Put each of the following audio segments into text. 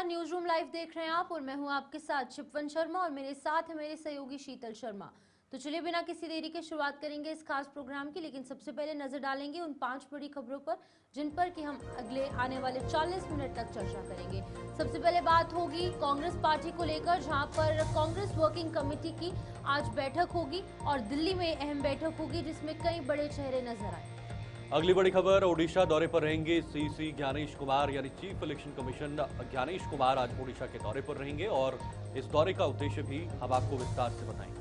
नमस्कार, news room live देख रहे हैं आप और मैं हूं आपके साथ शिपवन शर्मा और मेरे साथ है मेरे सहयोगी शीतल शर्मा। तो चलिए बिना किसी देरी के शुरुआत करेंगे इस खास प्रोग्राम की, लेकिन सबसे पहले नजर डालेंगे उन 5 बड़ी खबरों पर जिन पर कि हम अगले आने वाले 40 मिनट तक चर्चा करेंगे। सबसे पहले बात होगी कांग्रेस पार्टी को लेकर, जहां पर कांग्रेस वर्किंग कमेटी की आज बैठक होगी और दिल्ली में अहम बैठक होगी जिसमें कई बड़े चेहरे नजर आए। अगली बड़ी खबर, ओडिशा दौरे पर रहेंगे सीसी ज्ञानेश कुमार यानी chief election commission Gyanesh Kumar आज ओडिशा के दौरे पर रहेंगे और इस दौरे का उद्देश्य भी हम आपको विस्तार से बताएंगे।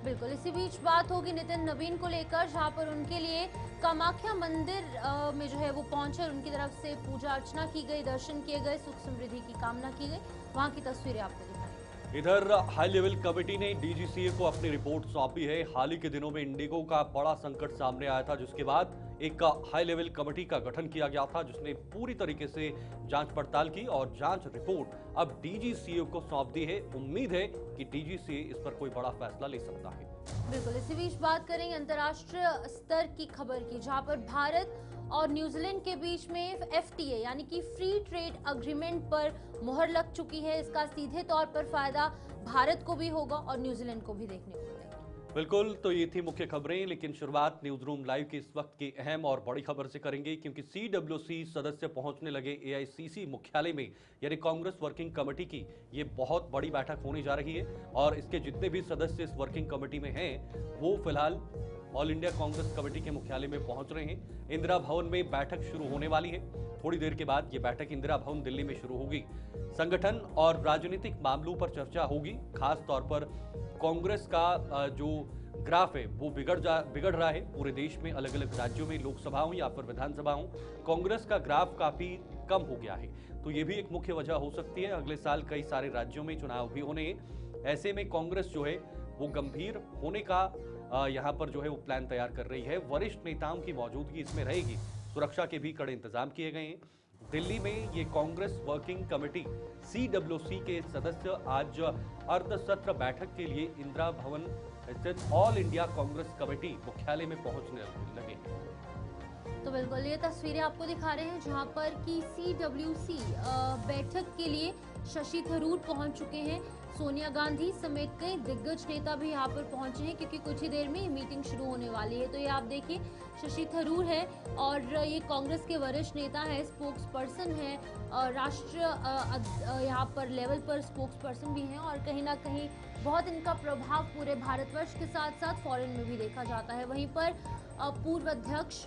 बिल्कुल, इसी बीच बात होगी नितिन नवीन को लेकर, जहां पर उनके लिए कामाख्या मंदिर में जो है वो पहुंचे, उनकी तरफ से पूजा अर्चना की गई, दर्शन किए गए, सुख समृद्धि की कामना की गई। वहां की तस्वीरें आपको दिखाएंगे। इधर हाई लेवल कमेटी ने डीजीसीए को अपनी रिपोर्ट सौंपी है। हाल ही के दिनों में इंडिगो का बड़ा संकट सामने आया था, जिसके बाद एक हाई लेवल कमेटी का गठन किया गया था जिसने पूरी तरीके से जांच पड़ताल की और जांच रिपोर्ट अब डीजीसीए को सौंप दी है। उम्मीद है कि डीजीसीए इस पर कोई बड़ा फैसला ले सकता है। बिल्कुल, इसी बीच बात करेंगे अंतर्राष्ट्रीय स्तर की खबर की, जहां पर भारत और न्यूजीलैंड के बीच में एफटीए यानी कि फ्री ट्रेड अग्रीमेंट पर मुहर लग चुकी है। इसका सीधे तौर पर फायदा भारत को भी होगा और न्यूजीलैंड को भी देखने को मिलेगा। बिल्कुल, तो ये थी मुख्य खबरें, लेकिन शुरुआत न्यूज रूम लाइव की इस वक्त की अहम और बड़ी खबर से करेंगे, क्योंकि सीडब्ल्यूसी सदस्य पहुंचने लगे एआईसीसी मुख्यालय में, यानी कांग्रेस वर्किंग कमेटी की ये बहुत बड़ी बैठक होने जा रही है और इसके जितने भी सदस्य इस वर्किंग कमेटी में हैं वो फिलहाल ऑल इंडिया कांग्रेस कमेटी के मुख्यालय में पहुंच रहे हैं। इंदिरा भवन में बैठक शुरू होने वाली है। थोड़ी देर के बाद ये बैठक इंदिरा भवन दिल्ली में शुरू होगी। संगठन और राजनीतिक मामलों पर चर्चा होगी। खास तौर पर कांग्रेस का जो ग्राफ है वो बिगड़ रहा है। पूरे देश में अलग अलग राज्यों में लोकसभा हो या फिर विधानसभा हो, कांग्रेस का ग्राफ काफी कम हो गया है। तो ये भी एक मुख्य वजह हो सकती है। अगले साल कई सारे राज्यों में चुनाव भी होने हैं। ऐसे में कांग्रेस जो है वो गंभीर होने का यहाँ पर जो है वो प्लान तैयार कर रही है। वरिष्ठ नेताओं की मौजूदगी इसमें रहेगी। सुरक्षा के भी कड़े इंतजाम किए गए हैं। दिल्ली में ये कांग्रेस वर्किंग कमेटी सीडब्ल्यूसी के सदस्य आज अर्ध सत्र बैठक के लिए इंदिरा भवन स्थित ऑल इंडिया कांग्रेस कमेटी मुख्यालय में पहुंचने लगे। तो बिल्कुल ये तस्वीरें आपको दिखा रहे हैं, जहां पर कि सीडब्ल्यूसी बैठक के लिए शशि थरूर पहुंच चुके हैं। सोनिया गांधी समेत कई दिग्गज नेता भी यहां पर पहुंचे हैं, क्योंकि कुछ ही देर में मीटिंग शुरू होने वाली है। तो ये आप देखिए, शशि थरूर है और ये कांग्रेस के वरिष्ठ नेता है, स्पोक्स पर्सन है, राष्ट्रीय यहाँ पर लेवल पर स्पोक्स पर्सन भी हैं और कहीं ना कहीं बहुत इनका प्रभाव पूरे भारतवर्ष के साथ साथ फॉरेन में भी देखा जाता है। वहीं पर पूर्व अध्यक्ष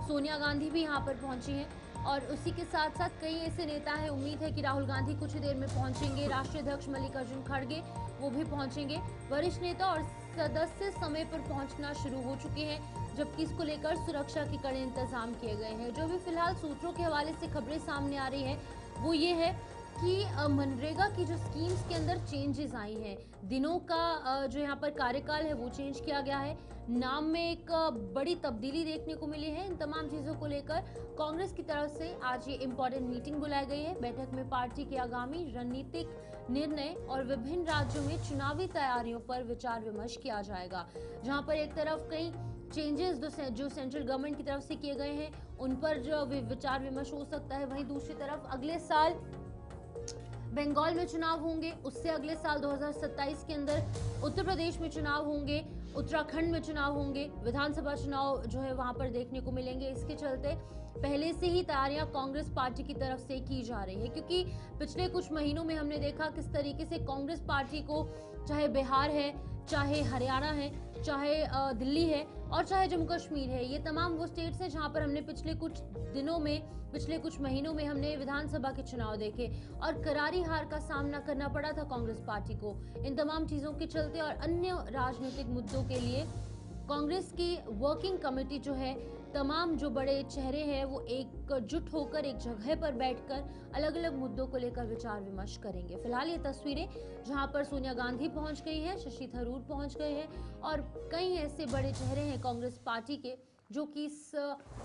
सोनिया गांधी भी यहाँ पर पहुंची हैं और उसी के साथ साथ कई ऐसे नेता हैं। उम्मीद है कि राहुल गांधी कुछ ही देर में पहुंचेंगे। राष्ट्रीय अध्यक्ष मल्लिकार्जुन खड़गे वो भी पहुंचेंगे। वरिष्ठ नेता और सदस्य समय पर पहुंचना शुरू हो चुके हैं, जबकि इसको लेकर सुरक्षा के कड़े इंतजाम किए गए हैं। जो भी फिलहाल सूत्रों के हवाले से खबरें सामने आ रही है वो ये है कि मनरेगा की जो स्कीम्स के अंदर चेंजेस आई हैं, दिनों का जो यहाँ पर कार्यकाल है वो चेंज किया गया है, नाम में एक बड़ी तब्दीली देखने को मिली है। इन तमाम चीज़ों को लेकर कांग्रेस की तरफ से आज ये इम्पोर्टेंट मीटिंग बुलाई गई है। बैठक में पार्टी के आगामी रणनीतिक निर्णय और विभिन्न राज्यों में चुनावी तैयारियों पर विचार विमर्श किया जाएगा, जहाँ पर एक तरफ कई चेंजेस जो सेंट्रल गवर्नमेंट की तरफ से किए गए हैं उन पर जो विचार विमर्श हो सकता है। वहीं दूसरी तरफ अगले साल बंगाल में चुनाव होंगे, उससे अगले साल 2027 के अंदर उत्तर प्रदेश में चुनाव होंगे, उत्तराखंड में चुनाव होंगे, विधानसभा चुनाव जो है वहां पर देखने को मिलेंगे। इसके चलते पहले से ही तैयारियां कांग्रेस पार्टी की तरफ से की जा रही है, क्योंकि पिछले कुछ महीनों में हमने देखा किस तरीके से कांग्रेस पार्टी को, चाहे बिहार है, चाहे हरियाणा है, चाहे दिल्ली है और चाहे जम्मू कश्मीर है, ये तमाम वो स्टेट्स हैं जहां पर हमने पिछले कुछ दिनों में, पिछले कुछ महीनों में हमने विधानसभा के चुनाव देखे और करारी हार का सामना करना पड़ा था कांग्रेस पार्टी को। इन तमाम चीजों के चलते और अन्य राजनीतिक मुद्दों के लिए कांग्रेस की वर्किंग कमेटी जो है, तमाम जो बड़े चेहरे हैं वो एकजुट होकर एक जगह पर बैठकर अलग अलग मुद्दों को लेकर विचार विमर्श करेंगे। फिलहाल ये तस्वीरें जहां पर सोनिया गांधी पहुंच गई है, शशि थरूर पहुंच गए हैं और कई ऐसे बड़े चेहरे हैं कांग्रेस पार्टी के जो कि इस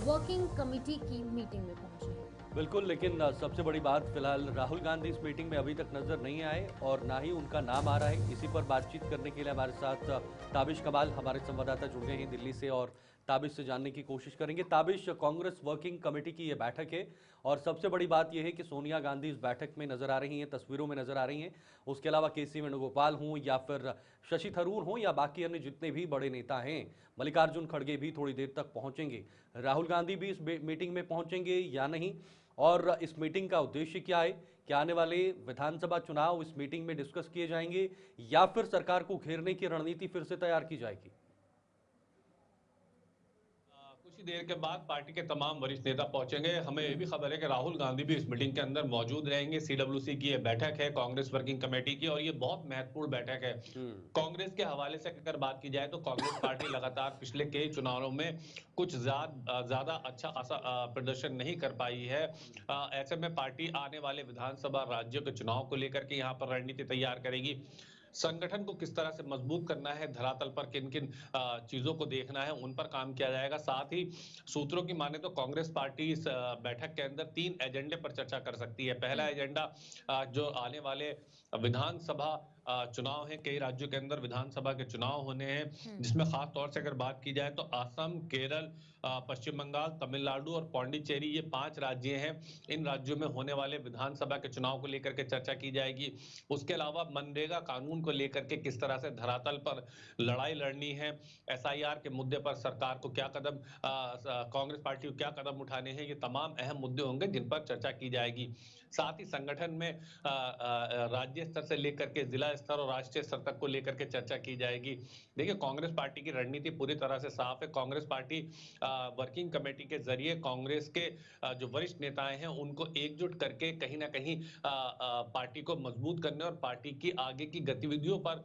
वर्किंग कमेटी की मीटिंग में पहुंचे हैं। बिल्कुल, लेकिन सबसे बड़ी बात फिलहाल राहुल गांधी इस मीटिंग में अभी तक नजर नहीं आए और ना ही उनका नाम आ रहा है। इसी पर बातचीत करने के लिए हमारे साथ ताबिश कमाल हमारे संवाददाता जुड़ गए हैं दिल्ली से और ताबिश से जानने की कोशिश करेंगे। ताबिश, कांग्रेस वर्किंग कमेटी की ये बैठक है और सबसे बड़ी बात यह है कि सोनिया गांधी इस बैठक में नजर आ रही हैं, तस्वीरों में नजर आ रही हैं। उसके अलावा केसी वेणुगोपाल हों या फिर शशि थरूर हों या बाकी अन्य जितने भी बड़े नेता हैं, मल्लिकार्जुन खड़गे भी थोड़ी देर तक पहुंचेंगे। राहुल गांधी भी इस मीटिंग में पहुंचेंगे या नहीं, और इस मीटिंग का उद्देश्य क्या है? क्या आने वाले विधानसभा चुनाव इस मीटिंग में डिस्कस किए जाएंगे या फिर सरकार को घेरने की रणनीति फिर से तैयार की जाएगी? कुछ ही देर के बाद पार्टी के तमाम वरिष्ठ नेता पहुंचेंगे। हमें यह भी खबर है कि राहुल गांधी भी इस मीटिंग के अंदर मौजूद रहेंगे। सीडब्ल्यूसी की यह बैठक है कांग्रेस वर्किंग कमेटी की, और ये बहुत महत्वपूर्ण बैठक है। कांग्रेस के हवाले से अगर बात की जाए तो कांग्रेस पार्टी लगातार पिछले कई चुनावों में कुछ ज्यादा अच्छा खासा प्रदर्शन नहीं कर पाई है। ऐसे में पार्टी आने वाले विधानसभा राज्यों के चुनाव को लेकर के यहाँ पर रणनीति तैयार करेगी। संगठन को किस तरह से मजबूत करना है, धरातल पर किन किन चीजों को देखना है, उन पर काम किया जाएगा। साथ ही सूत्रों की माने तो कांग्रेस पार्टी इस बैठक के अंदर 3 एजेंडे पर चर्चा कर सकती है। पहला एजेंडा जो आने वाले विधानसभा चुनाव है, कई राज्यों के अंदर विधानसभा के चुनाव होने हैं, जिसमें खास तौर से अगर बात की जाए तो असम, केरल, पश्चिम बंगाल, तमिलनाडु और पौंडीचेरी, ये 5 राज्य हैं। इन राज्यों में होने वाले विधानसभा के चुनाव को लेकर के चर्चा की जाएगी। उसके अलावा मनरेगा कानून को लेकर के किस तरह से धरातल पर लड़ाई लड़नी है, एसआईआर के मुद्दे पर सरकार को क्या कदम, कांग्रेस पार्टी को क्या कदम उठाने हैं, ये तमाम अहम मुद्दे होंगे जिन पर चर्चा की जाएगी। साथ ही संगठन में राज्य स्तर से लेकर के जिला स्तर और राष्ट्रीय स्तर तक को लेकर के चर्चा की जाएगी। देखिए, कांग्रेस पार्टी की रणनीति पूरी तरह से साफ है। कांग्रेस पार्टी वर्किंग कमेटी के जरिए कांग्रेस के जो वरिष्ठ नेताएं हैं उनको एकजुट करके कहीं ना कहीं पार्टी को मजबूत करने और पार्टी की आगे की गतिविधियों पर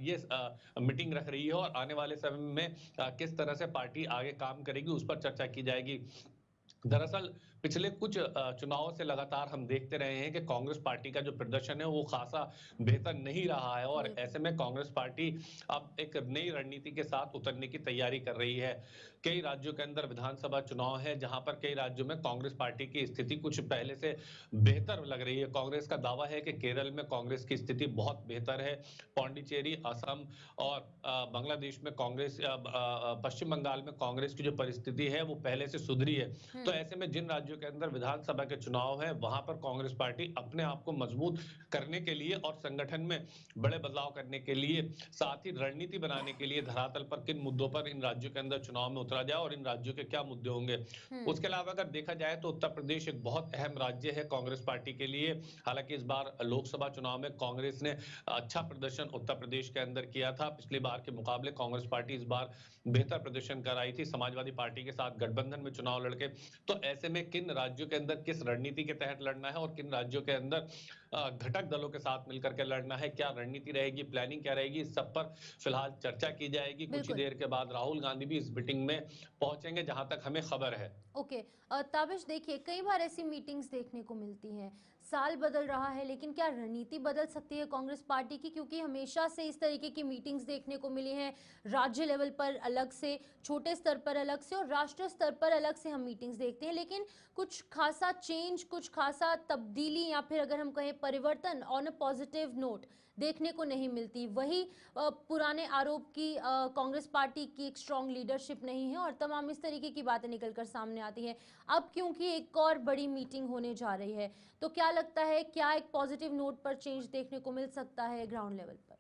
ये मीटिंग रख रही है, और आने वाले समय में किस तरह से पार्टी आगे काम करेगी उस पर चर्चा की जाएगी। दरअसल पिछले कुछ चुनावों से लगातार हम देखते रहे हैं कि कांग्रेस पार्टी का जो प्रदर्शन है वो खासा बेहतर नहीं रहा है, और ऐसे में कांग्रेस पार्टी अब एक नई रणनीति के साथ उतरने की तैयारी कर रही है। कई राज्यों के अंदर विधानसभा चुनाव है जहां पर कई राज्यों में कांग्रेस पार्टी की स्थिति कुछ पहले से बेहतर लग रही है। कांग्रेस का दावा है कि केरल में कांग्रेस की स्थिति बहुत बेहतर है। पौंडीचेरी, असम और बांग्लादेश में कांग्रेस, पश्चिम बंगाल में कांग्रेस की जो परिस्थिति है वो पहले से सुधरी है। तो ऐसे में जिन राज्यों के अंदर विधानसभा के चुनाव है वहां पर कांग्रेस पार्टी अपने आप को मजबूत करने के लिए और संगठन में बड़े बदलाव करने के लिए, साथ ही रणनीति बनाने के लिए धरातल पर किन मुद्दों पर इन राज्यों के अंदर चुनाव में उतरा जाए और इन राज्यों के क्या मुद्दे होंगे। उसके अलावा अगर देखा जाए तो उत्तर प्रदेश एक बहुत अहम राज्य है कांग्रेस पार्टी के लिए। हालांकि इस बार लोकसभा चुनाव में कांग्रेस ने अच्छा प्रदर्शन उत्तर प्रदेश के अंदर किया था। पिछली बार के मुकाबले कांग्रेस पार्टी इस बार बेहतर प्रदर्शन कर आई थी समाजवादी पार्टी के साथ गठबंधन में चुनाव लड़के। तो ऐसे में किन राज्यों के अंदर किस रणनीति के तहत लड़ना है और किन राज्यों के अंदर घटक दलों के साथ मिलकर के लड़ना है, क्या रणनीति रहेगी, प्लानिंग क्या रहेगी, इस सब पर फिलहाल चर्चा की जाएगी। कुछ ही देर के बाद राहुल गांधी भी इस मीटिंग में पहुंचेंगे जहां तक हमें खबर है। ओके। ताबिश, देखिए कई बार ऐसी मीटिंग्स देखने को मिलती हैं, साल बदल रहा है लेकिन क्या रणनीति बदल सकती है कांग्रेस पार्टी की? क्योंकि हमेशा से इस तरीके की मीटिंग्स देखने को मिली हैं, राज्य लेवल पर अलग से, छोटे स्तर पर अलग से और राष्ट्रीय स्तर पर अलग से हम मीटिंग्स देखते हैं, लेकिन कुछ खासा चेंज, कुछ खासा तब्दीली या फिर अगर हम कहें परिवर्तन ऑन अ पॉजिटिव नोट देखने को नहीं मिलती। वही पुराने आरोप की कांग्रेस पार्टी की एक स्ट्रॉन्ग लीडरशिप नहीं है और तमाम इस तरीके की बातें निकलकर सामने आती हैं। अब क्योंकि एक और बड़ी मीटिंग होने जा रही है, तो क्या लगता है, क्या एक पॉजिटिव नोट पर चेंज देखने को मिल सकता है ग्राउंड लेवल पर?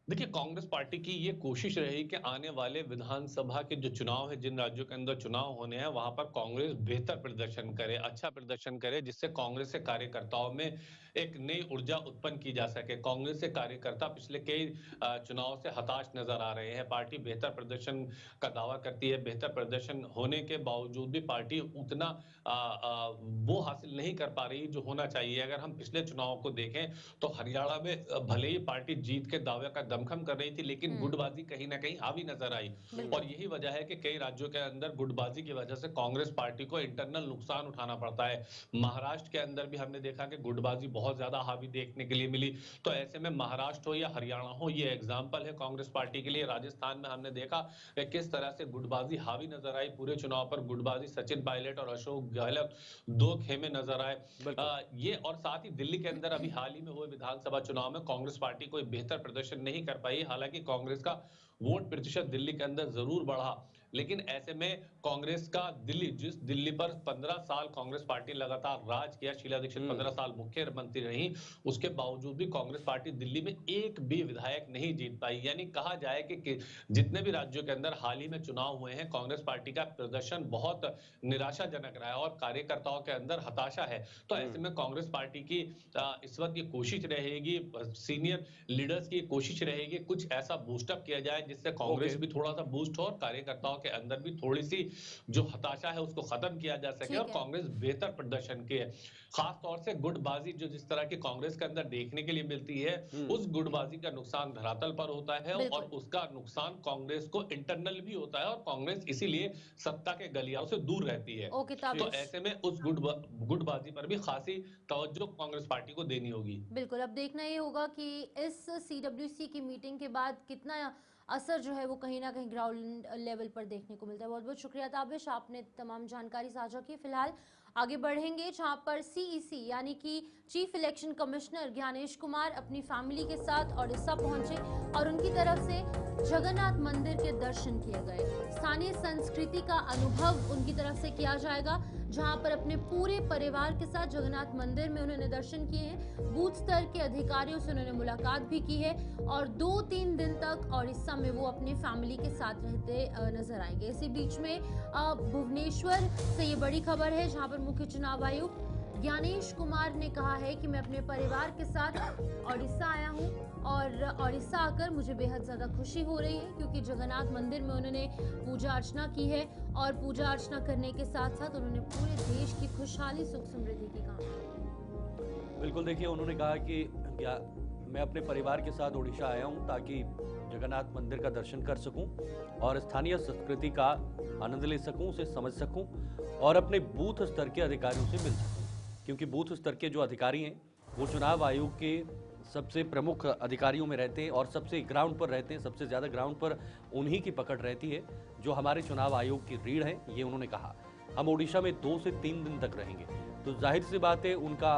देखिए, कांग्रेस पार्टी की ये कोशिश रही कि आने वाले विधानसभा के जो चुनाव है, जिन राज्यों के अंदर चुनाव होने हैं वहां पर कांग्रेस बेहतर प्रदर्शन करे, अच्छा प्रदर्शन करे, जिससे कांग्रेस के कार्यकर्ताओं में एक नई ऊर्जा उत्पन्न की जा सके। कांग्रेस के कार्यकर्ता पिछले कई चुनाव से हताश नजर आ रहे हैं। पार्टी बेहतर प्रदर्शन का दावा करती है, बेहतर प्रदर्शन होने के बावजूद भी पार्टी उतना वो हासिल नहीं कर पा रही जो होना चाहिए। अगर हम पिछले चुनाव को देखें तो हरियाणा में भले ही पार्टी जीत के दावे का दमखम कर रही थी, लेकिन गुटबाजी कहीं ना कहीं हावी नजर आई। और यही वजह है कि कई राज्यों के अंदर गुटबाजी की वजह से कांग्रेस पार्टी को इंटरनल नुकसान उठाना पड़ता है। महाराष्ट्र के अंदर भी हमने देखा कि गुटबाजी बहुत ज्यादा हावी देखने के लिए मिली। तो ऐसे में महाराष्ट्र हो या हरियाणा हो, ये एग्जाम्पल है कांग्रेस पार्टी के लिए। राजस्थान में हमने देखा कि किस तरह से गुटबाजी हावी नजर आई पूरे चुनाव पर। गुटबाजी सचिन पायलट और अशोक गहलोत दो खेमे नजर आए। ये और साथ ही दिल्ली के अंदर अभी हाल ही में हुए विधानसभा चुनाव में कांग्रेस पार्टी कोई बेहतर प्रदर्शन नहीं कर पाई। हालांकि कांग्रेस का वोट प्रतिशत दिल्ली के अंदर जरूर बढ़ा, लेकिन ऐसे में कांग्रेस का जिस दिल्ली पर 15 साल कांग्रेस पार्टी लगातार राज किया, शीला दीक्षित 15 साल मुख्यमंत्री रही, उसके बावजूद भी कांग्रेस पार्टी दिल्ली में एक भी विधायक नहीं जीत पाई। यानी कहा जाए कि जितने भी राज्यों के अंदर हाल ही में चुनाव हुए हैं, कांग्रेस पार्टी का प्रदर्शन बहुत निराशाजनक रहा है और कार्यकर्ताओं के अंदर हताशा है। तो ऐसे में कांग्रेस पार्टी की इस वक्त ये कोशिश रहेगी, सीनियर लीडर्स की कोशिश रहेगी, कुछ ऐसा बूस्टअप किया जाए जिससे कांग्रेस भी थोड़ा सा बूस्ट हो और कार्यकर्ताओं के अंदर भी थोड़ी सी जो हताशा है उसको खत्म किया जा सके और कांग्रेस बेहतर प्रदर्शन के। खास तौर से गुटबाजी जो जिस तरह की कांग्रेस के अंदर देखने के लिए मिलती है, उस गुटबाजी का नुकसान धरातल पर होता है और उसका नुकसान कांग्रेस को इंटरनल भी होता है और कांग्रेस इसीलिए सत्ता के गलियारों से दूर रहती है। तो ऐसे में उस गुटबाजी पर भी खासी तवज्जो कांग्रेस पार्टी को देनी होगी। बिल्कुल, अब देखना ये होगा कि इस CWC की मीटिंग के बाद कितना असर जो है वो कहीं ना कहीं ग्राउंड लेवल पर देखने को मिलता है। बहुत बहुत शुक्रिया ताबिश, आपने तमाम जानकारी साझा की। फिलहाल आगे बढ़ेंगे जहां पर CEC यानी कि chief election commissioner Gyanesh Kumar अपनी फैमिली के साथ ओडिशा पहुंचे और उनकी तरफ से जगन्नाथ मंदिर के दर्शन किए गए। स्थानीय संस्कृति का अनुभव उनकी तरफ से किया जाएगा, जहां पर अपने पूरे परिवार के साथ जगन्नाथ मंदिर में उन्होंने दर्शन किए हैं। बूथ स्तर के अधिकारियों से उन्होंने मुलाकात भी की है और 2-3 दिन तक ओडिशा में वो अपनी फैमिली के साथ रहते नजर आएंगे। इसी बीच में भुवनेश्वर से ये बड़ी खबर है, जहां पर मुख्य चुनाव आयुक्त ज्ञानेश कुमार ने कहा है कि मैं अपने परिवार के साथ ओडिशा आया हूं और ओडिशा आकर मुझे बेहद ज़्यादा खुशी हो रही है, क्योंकि जगन्नाथ मंदिर में उन्होंने पूजा अर्चना की है और पूजा अर्चना करने के साथ साथ उन्होंने पूरे देश की खुशहाली सुख समृद्धि की कामना। बिल्कुल, देखिए उन्होंने कहा कि मैं अपने परिवार के साथ ओडिशा आया हूं ताकि जगन्नाथ मंदिर का दर्शन कर सकूं और स्थानीय संस्कृति का आनंद ले सकूं, उसे समझ सकूं और अपने बूथ स्तर के अधिकारियों से मिल सकूं, क्योंकि बूथ स्तर के जो अधिकारी हैं वो चुनाव आयोग के सबसे प्रमुख अधिकारियों में रहते हैं और सबसे ग्राउंड पर रहते हैं। सबसे ज़्यादा ग्राउंड पर उन्हीं की पकड़ रहती है जो हमारे चुनाव आयोग की रीढ़ है। ये उन्होंने कहा। हम ओडिशा में 2 से 3 दिन तक रहेंगे, तो जाहिर सी बात है उनका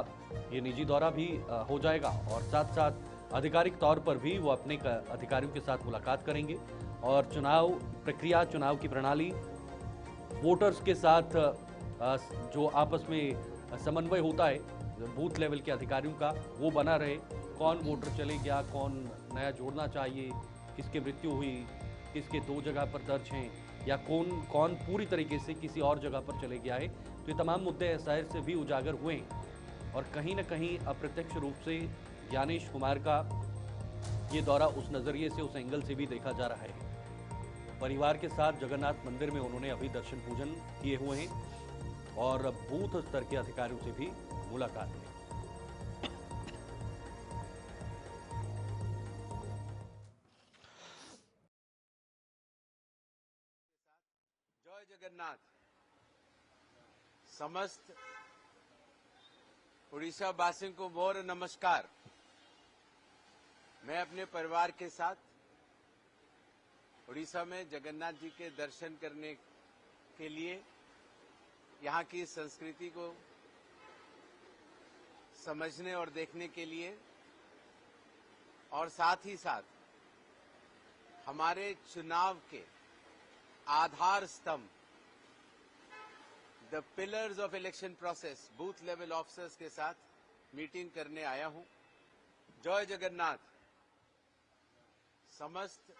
ये निजी दौरा भी हो जाएगा और साथ साथ आधिकारिक तौर पर भी वो अपने अधिकारियों के साथ मुलाकात करेंगे और चुनाव प्रक्रिया, चुनाव की प्रणाली, वोटर्स के साथ जो आपस में समन्वय होता है बूथ लेवल के अधिकारियों का, वो बना रहे। कौन वोटर चले गया, कौन नया जोड़ना चाहिए, किसकी मृत्यु हुई, किसके 2 जगह पर दर्ज हैं या कौन पूरी तरीके से किसी और जगह पर चले गया है। तो ये तमाम मुद्दे एसआईआर से भी उजागर हुए और कहीं ना कहीं अप्रत्यक्ष रूप से ज्ञानेश कुमार का ये दौरा उस नज़रिए से, उस एंगल से भी देखा जा रहा है। परिवार के साथ जगन्नाथ मंदिर में उन्होंने अभी दर्शन पूजन किए हुए हैं और बूथ स्तर के अधिकारियों से भी मुलाकात है। जय जगन्नाथ। समस्त उड़ीसा वासियों को मोर नमस्कार। मैं अपने परिवार के साथ उड़ीसा में जगन्नाथ जी के दर्शन करने के लिए, यहाँ की संस्कृति को समझने और देखने के लिए और साथ ही साथ हमारे चुनाव के आधार स्तंभ, the pillars of election process, booth level officers के साथ मीटिंग करने आया हूं। जय जगन्नाथ। समस्त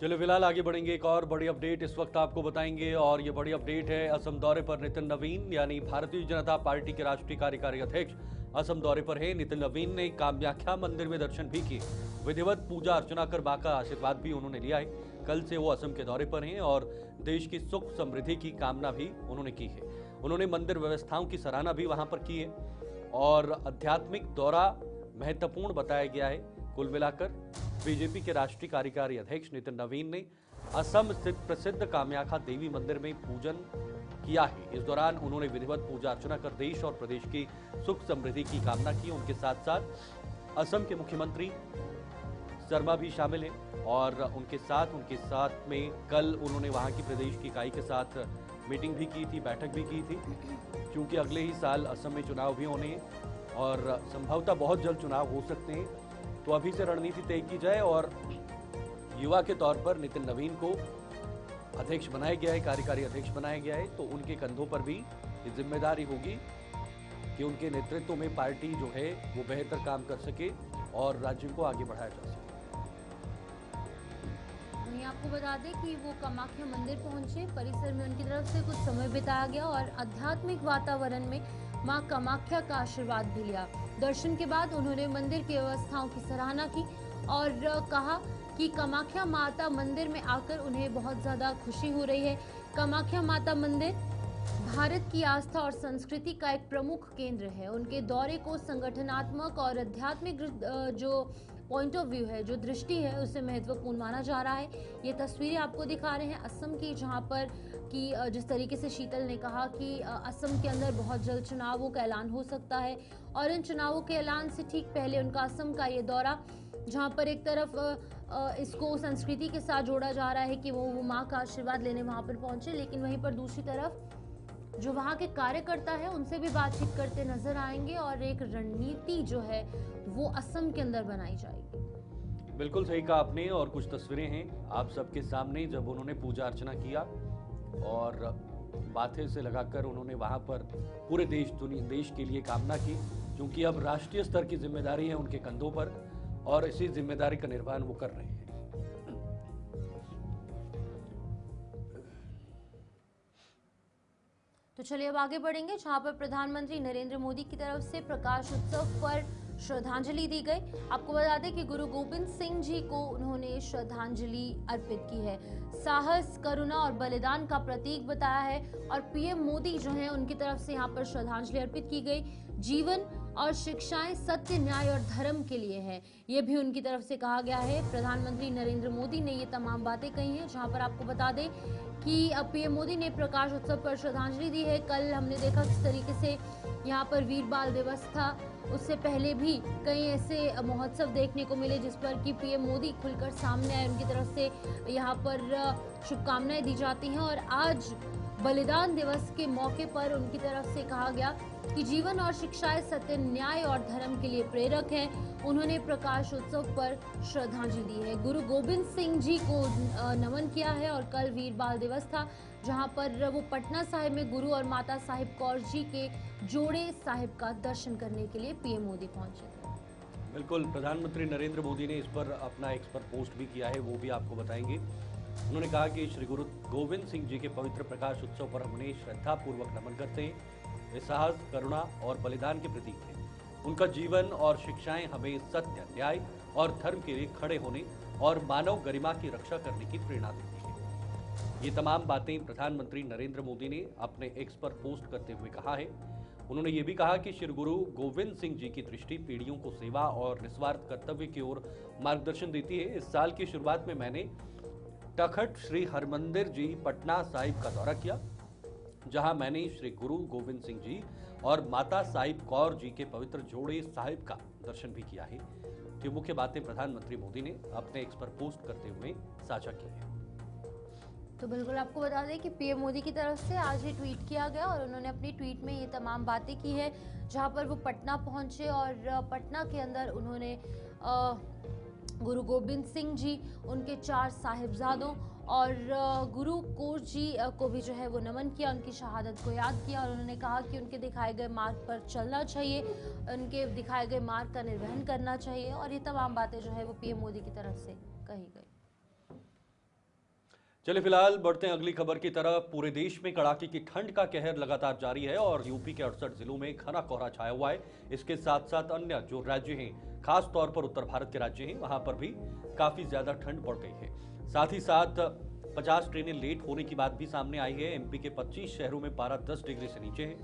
चलिए फिलहाल आगे बढ़ेंगे। एक और बड़ी अपडेट इस वक्त आपको बताएंगे और ये बड़ी अपडेट है असम दौरे पर नितिन नवीन, यानी भारतीय जनता पार्टी के राष्ट्रीय कार्यकारी अध्यक्ष असम दौरे पर है। नितिन नवीन ने कामाख्या मंदिर में दर्शन भी किए, विधिवत पूजा अर्चना कर मां का आशीर्वाद भी उन्होंने लिया है। कल से वो असम के दौरे पर हैं और देश की सुख समृद्धि की कामना भी उन्होंने की है। उन्होंने मंदिर व्यवस्थाओं की सराहना भी वहां पर की है और आध्यात्मिक दौरा महत्वपूर्ण बताया गया है। कुल मिलाकर बीजेपी के राष्ट्रीय कार्यकारी अध्यक्ष नितिन नवीन ने असम स्थित प्रसिद्ध कामाख्या देवी मंदिर में पूजन किया है। इस दौरान उन्होंने विधिवत पूजा अर्चना कर देश और प्रदेश की सुख समृद्धि की कामना की। उनके साथ साथ असम के मुख्यमंत्री शर्मा भी शामिल हैं और उनके साथ में कल उन्होंने वहां की प्रदेश की इकाई के साथ मीटिंग भी की थी, बैठक भी की थी, क्योंकि अगले ही साल असम में चुनाव भी होने हैं और संभवतः बहुत जल्द चुनाव हो सकते हैं। तो अभी से रणनीति तय की जाए और युवा के तौर पर नितिन नवीन को अध्यक्ष बनाया गया है, कार्यकारी अध्यक्ष बनाया गया है, तो उनके कंधों पर भी ये जिम्मेदारी होगी कि उनके नेतृत्व में पार्टी जो है वो बेहतर काम कर सके और राज्य को आगे बढ़ाया जा सके। वहीं आपको बता दें कि वो कामाख्या मंदिर पहुंचे, परिसर में उनकी तरफ से कुछ समय बिताया गया और आध्यात्मिक वातावरण में मां कामाख्या का आशीर्वाद भी लिया। दर्शन के बाद उन्होंने मंदिर की व्यवस्थाओं की सराहना की और कहा कि कामाख्या माता मंदिर में आकर उन्हें बहुत ज़्यादा खुशी हो रही है। कामाख्या माता मंदिर भारत की आस्था और संस्कृति का एक प्रमुख केंद्र है। उनके दौरे को संगठनात्मक और आध्यात्मिक जो पॉइंट ऑफ व्यू है, जो दृष्टि है, उसे महत्वपूर्ण माना जा रहा है। ये तस्वीरें आपको दिखा रहे हैं असम की, जहां पर कि जिस तरीके से शीतल ने कहा कि असम के अंदर बहुत जल्द चुनावों का ऐलान हो सकता है और इन चुनावों के ऐलान से ठीक पहले उनका असम का ये दौरा, जहां पर एक तरफ इसको संस्कृति के साथ जोड़ा जा रहा है कि वो माँ का आशीर्वाद लेने वहां पर पहुंचे, लेकिन वहीं पर दूसरी तरफ जो वहाँ के कार्यकर्ता है उनसे भी बातचीत करते नजर आएंगे और एक रणनीति जो है वो असम के अंदर बनाई जाएगी। बिल्कुल सही कहा आपने और कुछ तस्वीरें हैं आप सबके सामने जब उन्होंने पूजा अर्चना किया और माथे से लगाकर उन्होंने वहां पर पूरे देश के लिए कामना की, क्योंकि अब राष्ट्रीय स्तर की जिम्मेदारी है उनके कंधों पर और इसी जिम्मेदारी का निर्वहन वो कर रहे हैं। तो चलिए अब आगे बढ़ेंगे, जहां पर प्रधानमंत्री नरेंद्र मोदी की तरफ से प्रकाश उत्सव पर श्रद्धांजलि दी गई। आपको बता दें कि गुरु गोविंद सिंह जी को उन्होंने श्रद्धांजलि अर्पित की है। साहस, करुणा और बलिदान का प्रतीक बताया है और पीएम मोदी जो हैं उनकी तरफ से यहाँ पर श्रद्धांजलि अर्पित की गई। जीवन और शिक्षाएं सत्य, न्याय और धर्म के लिए है, ये भी उनकी तरफ से कहा गया है। प्रधानमंत्री नरेंद्र मोदी ने ये तमाम बातें कही हैं, जहां पर आपको बता दें कि पीएम मोदी ने प्रकाश उत्सव पर श्रद्धांजलि दी है। कल हमने देखा किस तरीके से यहाँ पर वीर बाल दिवस था, उससे पहले भी कई ऐसे महोत्सव देखने को मिले जिस पर कि पीएम मोदी खुलकर सामने आए, उनकी तरफ से यहाँ पर शुभकामनाएं दी जाती हैं। और आज बलिदान दिवस के मौके पर उनकी तरफ से कहा गया कि जीवन और शिक्षाएं सत्य, न्याय और धर्म के लिए प्रेरक हैं। उन्होंने प्रकाश उत्सव पर श्रद्धांजलि दी है। गुरु गोविंद सिंह जी को नमन किया है और कल वीर बाल दिवस था, जहां पर वो पटना साहिब में गुरु और माता साहिब कौर जी के जोड़े साहिब का दर्शन करने के लिए पीएम मोदी पहुंचे थे। बिल्कुल, प्रधानमंत्री नरेंद्र मोदी ने इस पर अपना एक्स पर पोस्ट भी किया है, वो भी आपको बताएंगे। उन्होंने कहा कि श्री गुरु गोविंद सिंह जी के पवित्र प्रकाश उत्सव पर हम उन्हें श्रद्धापूर्वक नमन करते हैं। वे साहस, करुणा और बलिदान के प्रतीक हैं। उनका जीवन और शिक्षाएं हमें सत्य, न्याय और धर्म के लिए खड़े होने और मानव गरिमा की रक्षा करने की प्रेरणा देती है। ये तमाम बातें प्रधानमंत्री नरेंद्र मोदी ने अपने एक्स पर पोस्ट करते हुए कहा है। उन्होंने ये भी कहा कि श्री गुरु गोविंद सिंह जी की दृष्टि पीढ़ियों को सेवा और निस्वार्थ कर्तव्य की ओर मार्गदर्शन देती है। इस साल की शुरुआत में मैंने तखत श्री हरमंदिर जी पटना साहिब का दौरा किया, जहां मैंने श्री गुरु गोविंद सिंह जी और माता साहिब कौर जी के पवित्र जोड़े साहिब का दर्शन भी किया है। ये मुख्य बातें प्रधानमंत्री मोदी ने अपने एक्स पर पोस्ट करते हुए साझा की है। तो बिल्कुल आपको बता दें कि पीएम मोदी की तरफ से आज ही ट्वीट किया गया और उन्होंने अपनी ट्वीट में ये तमाम बातें की है, जहां पर वो पटना पहुंचे और पटना के अंदर उन्होंने गुरु गोविंद सिंह जी, उनके 4 साहिबजादों और गुरु कौर जी को भी जो है वो नमन किया, उनकी शहादत को याद किया और उन्होंने कहा कि उनके दिखाए गए मार्ग पर चलना चाहिए, उनके दिखाए गए मार्ग का निर्वहन करना चाहिए और ये तमाम बातें जो है वो पीएम मोदी की तरफ से कही गई। चलिए फिलहाल बढ़ते हैं अगली खबर की तरफ। पूरे देश में कड़ाके की ठंड का कहर लगातार जारी है और यूपी के 68 जिलों में घना कोहरा छाया हुआ है। इसके साथ साथ अन्य जो राज्य हैं, खास तौर पर उत्तर भारत के राज्य हैं, वहां पर भी काफी ज्यादा ठंड बढ़ गई है। साथ ही साथ 50 ट्रेनें लेट होने की बात भी सामने आई है। एमपी के 25 शहरों में पारा 10 डिग्री से नीचे है।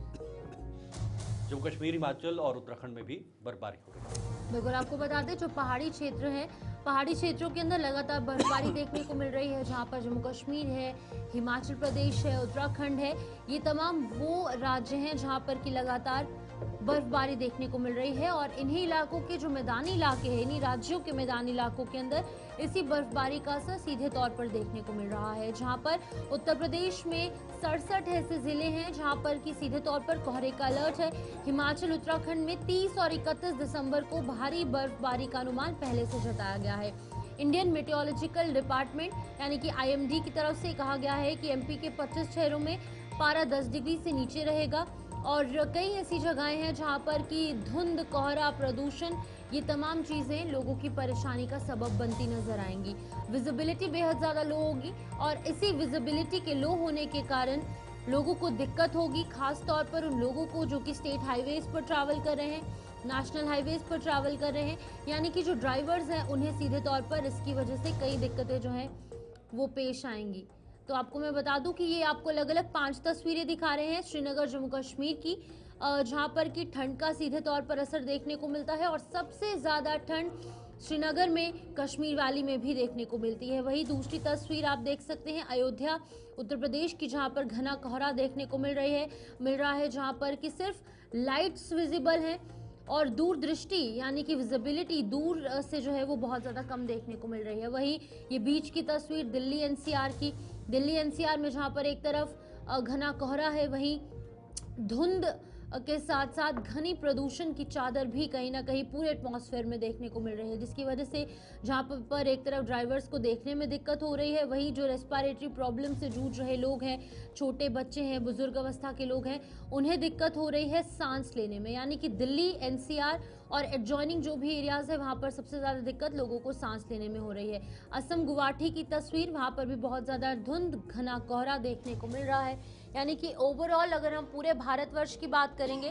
जम्मू कश्मीर, हिमाचल और उत्तराखंड में भी बर्फबारी हो रही है। बिल्कुल, आपको बता दें जो पहाड़ी क्षेत्र है, पहाड़ी क्षेत्रों के अंदर लगातार बर्फबारी देखने को मिल रही है, जहां पर जम्मू कश्मीर है, हिमाचल प्रदेश है, उत्तराखंड है, ये तमाम वो राज्य हैं जहां पर की लगातार बर्फबारी देखने को मिल रही है। और इन्हीं इलाकों के जो मैदानी इलाके हैं, इन्हीं राज्यों के मैदानी इलाकों के अंदर इसी बर्फबारी का असर सीधे तौर पर देखने को मिल रहा है, जहां पर उत्तर प्रदेश में 67 ऐसे जिले हैं जहां पर कि सीधे तौर पर कोहरे का अलर्ट है। हिमाचल, उत्तराखंड में 30 और 31 दिसंबर को भारी बर्फबारी का अनुमान पहले से जताया गया है। इंडियन मेट्रोलॉजिकल डिपार्टमेंट यानी कि आईएमडी की तरफ से कहा गया है कि एमपी के 25 शहरों में पारा 10 डिग्री से नीचे रहेगा और कई ऐसी जगहें हैं जहां पर कि धुंध, कोहरा, प्रदूषण, ये तमाम चीजें लोगों की परेशानी का सबब बनती नजर आएंगी। विजिबिलिटी बेहद ज्यादा लो होगी और इसी विजिबिलिटी के लो होने के कारण लोगों को दिक्कत होगी, खास तौर पर उन लोगों को जो कि स्टेट हाईवेज पर ट्रैवल कर रहे हैं, नेशनल हाईवेज पर ट्रैवल कर रहे हैं, यानी कि जो ड्राइवर्स हैं उन्हें सीधे तौर पर इसकी वजह से कई दिक्कतें जो हैं वो पेश आएंगी। तो आपको मैं बता दूं कि ये आपको अलग अलग 5 तस्वीरें दिखा रहे हैं श्रीनगर, जम्मू कश्मीर की, जहां पर कि ठंड का सीधे तौर पर असर देखने को मिलता है और सबसे ज़्यादा ठंड श्रीनगर में, कश्मीर वैली में भी देखने को मिलती है। वही दूसरी तस्वीर आप देख सकते हैं अयोध्या, उत्तर प्रदेश की, जहां पर घना कोहरा देखने को मिल रहा है, जहां पर कि सिर्फ लाइट्स विजिबल हैं और दूरदृष्टि यानी कि विजिबिलिटी दूर से जो है वो बहुत ज़्यादा कम देखने को मिल रही है। वही ये बीच की तस्वीर दिल्ली एनसीआर की, दिल्ली एनसीआर में जहां पर एक तरफ घना कोहरा है, वहीं धुंध के साथ साथ घनी प्रदूषण की चादर भी कहीं ना कहीं पूरे एटमॉस्फेयर में देखने को मिल रही है, जिसकी वजह से जहां पर एक तरफ ड्राइवर्स को देखने में दिक्कत हो रही है, वहीं जो रेस्पिरेटरी प्रॉब्लम से जूझ रहे लोग हैं, छोटे बच्चे हैं, बुजुर्ग अवस्था के लोग हैं, उन्हें दिक्कत हो रही है सांस लेने में। यानी कि दिल्ली एनसीआर और एडजॉइनिंग जो भी एरियाज है वहां पर सबसे ज़्यादा दिक्कत लोगों को सांस लेने में हो रही है। असम गुवाहाटी की तस्वीर, वहां पर भी बहुत ज़्यादा धुंध, घना कोहरा देखने को मिल रहा है। यानी कि ओवरऑल अगर हम पूरे भारतवर्ष की बात करेंगे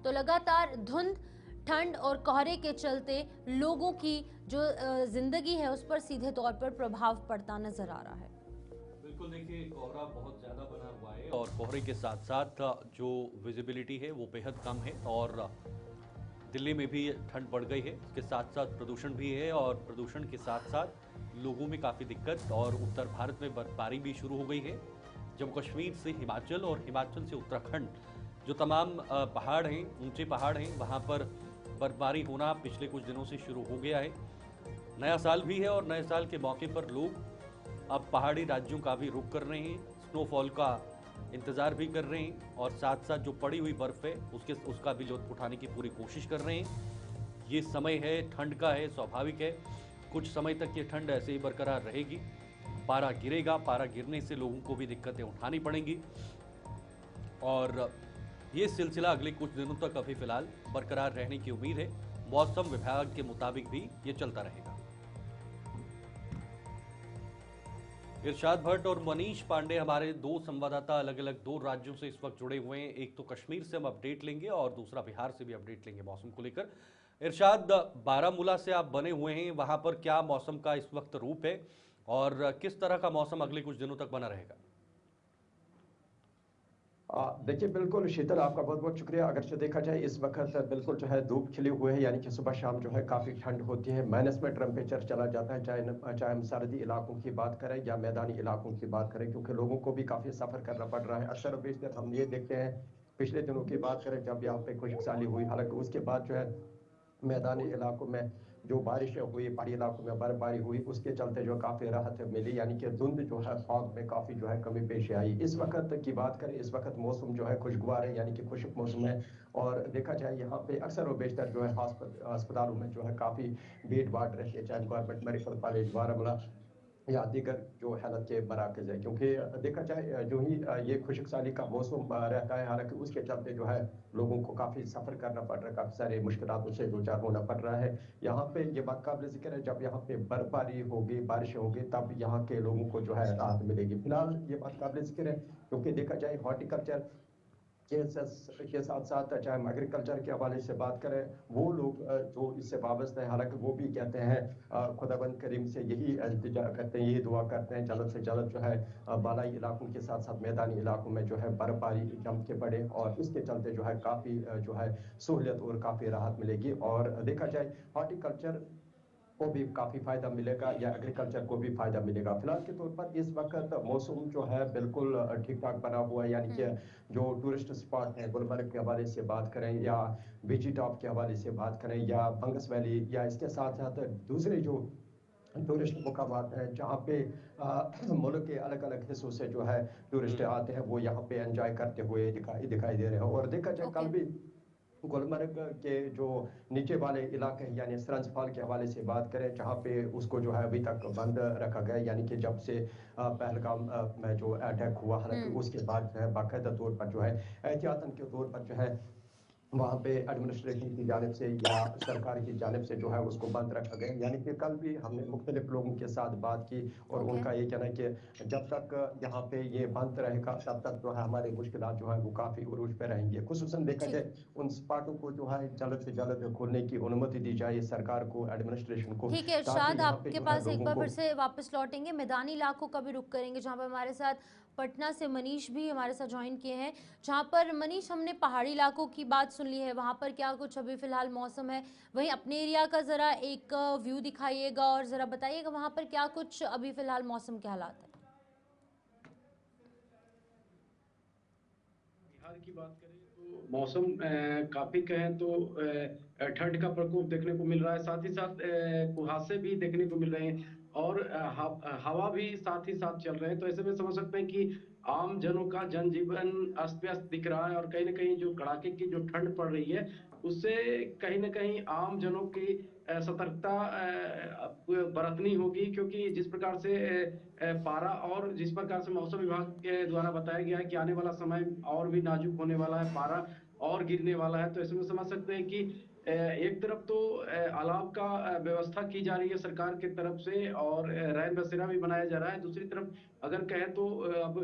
तो लगातार धुंध, ठंड और कोहरे के चलते लोगों की जो जिंदगी है उस पर सीधे तौर पर प्रभाव पड़ता नजर आ रहा है। बिल्कुल, देखिए कोहरा बहुत ज़्यादा बना हुआ है और कोहरे के साथ साथ जो विजिबिलिटी है वो बेहद कम है और दिल्ली में भी ठंड बढ़ गई है। इसके साथ साथ प्रदूषण भी है और प्रदूषण के साथ साथ लोगों में काफ़ी दिक्कत और उत्तर भारत में बर्फबारी भी शुरू हो गई है। जम्मू कश्मीर से हिमाचल और हिमाचल से उत्तराखंड, जो तमाम पहाड़ हैं, ऊंचे पहाड़ हैं, वहाँ पर बर्फबारी होना पिछले कुछ दिनों से शुरू हो गया है। नया साल भी है और नए साल के मौके पर लोग अब पहाड़ी राज्यों का भी रुख कर रहे हैं, स्नोफॉल का इंतज़ार भी कर रहे हैं और साथ साथ जो पड़ी हुई बर्फ़ है उसका भी लुत्फ़ उठाने की पूरी कोशिश कर रहे हैं। ये समय है ठंड का है, स्वाभाविक है, कुछ समय तक ये ठंड ऐसे ही बरकरार रहेगी। पारा गिरेगा, पारा गिरने से लोगों को भी दिक्कतें उठानी पड़ेंगी और ये सिलसिला अगले कुछ दिनों तक अभी फिलहाल बरकरार रहने की उम्मीद है। मौसम विभाग के मुताबिक भी ये चलता रहेगा। इरशाद भट्ट और मनीष पांडे हमारे दो संवाददाता अलग अलग दो राज्यों से इस वक्त जुड़े हुए हैं। एक तो कश्मीर से हम अपडेट लेंगे और दूसरा बिहार से भी अपडेट लेंगे मौसम को लेकर। इरशाद, बारामूला से आप बने हुए हैं, वहां पर क्या मौसम का इस वक्त रूप है और किस तरह का मौसम अगले कुछ दिनों तक बना रहेगा? देखिए, बिल्कुल शीतल, आपका बहुत बहुत शुक्रिया। अगर से देखा जाए इस वक्त बिल्कुल जो है धूप खिले हुए है, यानी कि सुबह शाम जो है काफ़ी ठंड होती है, माइनस में टेम्परेचर चला जाता है, चाहे हम सरहदी इलाकों की बात करें या मैदानी इलाकों की बात करें, क्योंकि लोगों को भी काफ़ी सफ़र करना पड़ रहा है। अक्सर बेशतर हम ये देखते हैं, पिछले दिनों की बात करें जब यहाँ पे खुशकसाली हुई, हालांकि उसके बाद जो है मैदानी इलाकों में जो बारिशें हुई, पहाड़ी इलाकों में बर्फबारी हुई, उसके चलते जो काफ़ी राहत मिली, यानी कि धुंध जो है, फॉग में काफ़ी जो है कमी पेश आई। इस वक्त की बात करें, इस वक्त मौसम जो है खुशगवार है, यानी कि खुशक मौसम है और देखा जाए यहाँ पे अक्सर और बेशतर जो है अस्पतालों में जो है काफ़ी भीड़ भाड़ रहती है, चाहे गवर्नमेंट मेडिकल कॉलेज बारामूला या दीगर जो हेल्थ के मराकज है, क्योंकि देखा जाए जो ही ये खुशकसाली का मौसम रहता है, हालांकि उसके चलते जो है लोगों को काफ़ी सफ़र करना पड़ रहा है, काफ़ी सारे मुश्किलातों से दो चार होना पड़ रहा है। यहाँ पे ये बात काबिल जिक्र है, जब यहाँ पे बर्फबारी होगी, बारिशें होगी, तब यहाँ के लोगों को जो है राहत मिलेगी। फिलहाल ये बात काबिल जिक्र है, क्योंकि देखा जाए हॉर्टिकल्चर के साथ साथ चाहे हम एग्रीकल्चर के हवाले से बात करें, वो लोग जो इससे वाबस्ता है, हालांकि वो भी कहते हैं खुदाबंद करीम से यही इल्तिजा करते हैं, यही दुआ करते हैं जल्द से जल्द जो है बालाई इलाकों के साथ साथ मैदानी इलाकों में जो है बर्फबारी जम के पड़े और इसके चलते जो है काफ़ी जो है सहूलियत और काफ़ी राहत मिलेगी। और देखा जाए हॉर्टिकल्चर को भी काफ़ी फ़ायदा मिलेगा या एग्रीकल्चर को भी फ़ायदा मिलेगा। फिलहाल के तौर पर इस वक्त मौसम जो है बिल्कुल ठीक ठाक बना हुआ है, यानी कि जो टूरिस्ट स्पॉट हैं गुलमर्ग के हवाले से बात करें या बीची टॉप के हवाले से बात करें या बंगस वैली या इसके साथ साथ दूसरे जो टूरिस्ट मुकामात हैं जहाँ पे मुल्क के अलग अलग हिस्सों से जो है टूरिस्ट आते हैं, वो यहाँ पे एंजॉय करते हुए दिखाई दे रहे हैं। और देखा जाए कल भी गुलमर्ग के जो नीचे वाले इलाके हैं यानी सरंजफाल के हवाले से बात करें, जहाँ पे उसको जो है अभी तक बंद रखा गया, यानी कि जब से पहलगाम में जो अटैक हुआ, हालांकि उसके बाद जो है बाकायदा तौर पर जो है एहतियातन के तौर पर जो है वहाँ पे एडमिनिस्ट्रेशन की जानिब से या सरकार की जानिब से जो है उसको बंद रखा गया। यानी कि कल भी हमने मुख्तलिफ लोगों के साथ बात की और उनका ये कहना है कि जब तक यहाँ पे ये बंद रहेगा तब तक जो है हमारी मुश्किलात जो है वो काफ़ी उरूज पे रहेंगी। खुसूसन देखा जाए उन स्पॉटों को जो है जल्द से जल्द खोलने की अनुमति दी जाए सरकार को, एडमिनिस्ट्रेशन को। ठीक है इरशाद, आपके पास एक बार फिर से वापस लौटेंगे, मैदानी इलाकों का भी रुख करेंगे जहाँ पर हमारे साथ पटना से मनीष भी हमारे साथ ज्वाइन किए हैं। जहाँ पर मनीष हमने पहाड़ी इलाकों की बात सुन ली है, वहाँ पर क्या कुछ अभी फ़िलहाल मौसम है, वहीं अपने एरिया का ज़रा एक व्यू दिखाइएगा और ज़रा बताइएगा वहाँ पर क्या कुछ अभी फ़िलहाल मौसम के हालात है। बिहार की बात करें तो मौसम काफ़ी कहें तो ठंड का प्रकोप देखने को मिल रहा है, साथ ही साथ कुहासे भी देखने को मिल रहे हैं और हवा भी साथ ही साथ चल रहे हैं। तो ऐसे में समझ सकते हैं कि आम जनों का जनजीवन अस्त व्यस्त दिख रहा है और कहीं ना कहीं जो कड़ाके की जो ठंड पड़ रही है उससे कहीं ना कहीं आम जनों की सतर्कता बरतनी होगी, क्योंकि जिस प्रकार से पारा और जिस प्रकार से मौसम विभाग के द्वारा बताया गया है कि आने वाला समय और भी नाजुक होने वाला है, पारा और गिरने वाला है। तो ऐसे में समझ सकते हैं कि एक तरफ तो अलाव का व्यवस्था की जा रही है सरकार की तरफ से और रैन बसेरा भी बनाया जा रहा है, दूसरी तरफ अगर कहें तो अब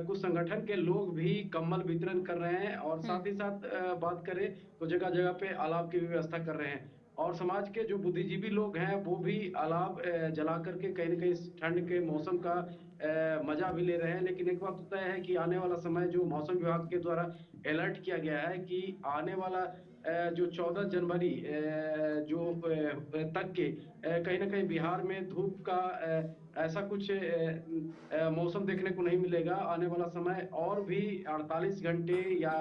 कुछ संगठन के लोग भी कंबल वितरण कर रहे हैं और साथ ही साथ बात करें तो जगह जगह पे अलाव की व्यवस्था कर रहे हैं और समाज के जो बुद्धिजीवी लोग हैं वो भी अलाव जला करके कहीं ना कहीं ठंड के मौसम का मजा भी ले रहे हैं। लेकिन एक बात तय है कि आने वाला समय जो मौसम विभाग के द्वारा अलर्ट किया गया है कि आने वाला जो 14 जनवरी जो तक के कहीं ना कहीं बिहार में धूप का ऐसा कुछ मौसम देखने को नहीं मिलेगा। आने वाला समय और भी 48 घंटे या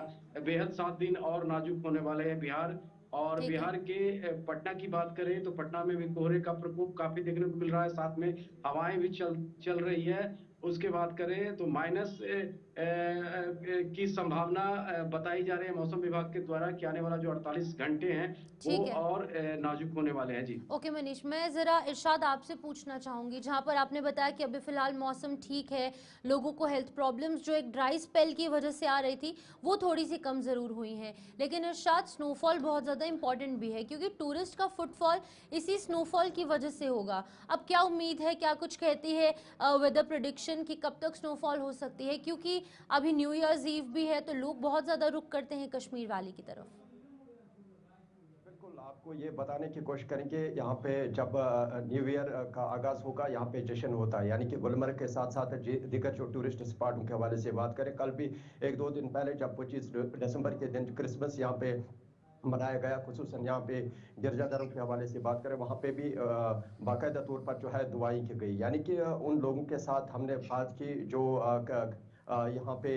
बेहद 7 दिन और नाजुक होने वाले हैं बिहार। और बिहार के पटना की बात करें तो पटना में भी कोहरे का प्रकोप काफी देखने को मिल रहा है, साथ में हवाएं भी चल रही है। उसके बात करें तो माइनस की संभावना बताई जा रही है मौसम विभाग के द्वारा कि आने वाला जो 48 घंटे हैं वो और नाजुक होने वाले हैं। जी ओके मनीष, मैं ज़रा इरशाद आपसे पूछना चाहूँगी, जहाँ पर आपने बताया कि अभी फ़िलहाल मौसम ठीक है, लोगों को हेल्थ प्रॉब्लम्स जो एक ड्राई स्पेल की वजह से आ रही थी वो थोड़ी सी कम ज़रूर हुई हैं, लेकिन इरशाद स्नोफॉल बहुत ज़्यादा इंपॉर्टेंट भी है क्योंकि टूरिस्ट का फुटफॉल इसी स्नोफॉल की वजह से होगा। अब क्या उम्मीद है, क्या कुछ कहती है वेदर प्रेडिक्शन कि कब तक स्नोफॉल हो सकती है, क्योंकि अभी न्यू ईयर्स ईव भी है तो लोग बहुत ज़्यादा रुख करते हैं कश्मीर वैली की तरफ। आपको ये बताने की कोशिश करेंगे, यहाँ पे जब न्यू ईयर का आगाज होगा यहाँ पे जश्न होता है, यानी कि गुलमर्ग के साथ साथ दीगर जो टूरिस्ट स्पॉटों के हवाले से बात करें, कल भी 1-2 दिन पहले जब 25 दिसंबर के दिन क्रिसमस यहाँ पे मनाया गया, खुसूसन यहाँ पे गिरजाघरों के हवाले से बात करें वहाँ पे भी बाकायदा तौर पर जो है दुआएं की गई, यानी कि उन लोगों के साथ हमने बात की जो यहाँ पे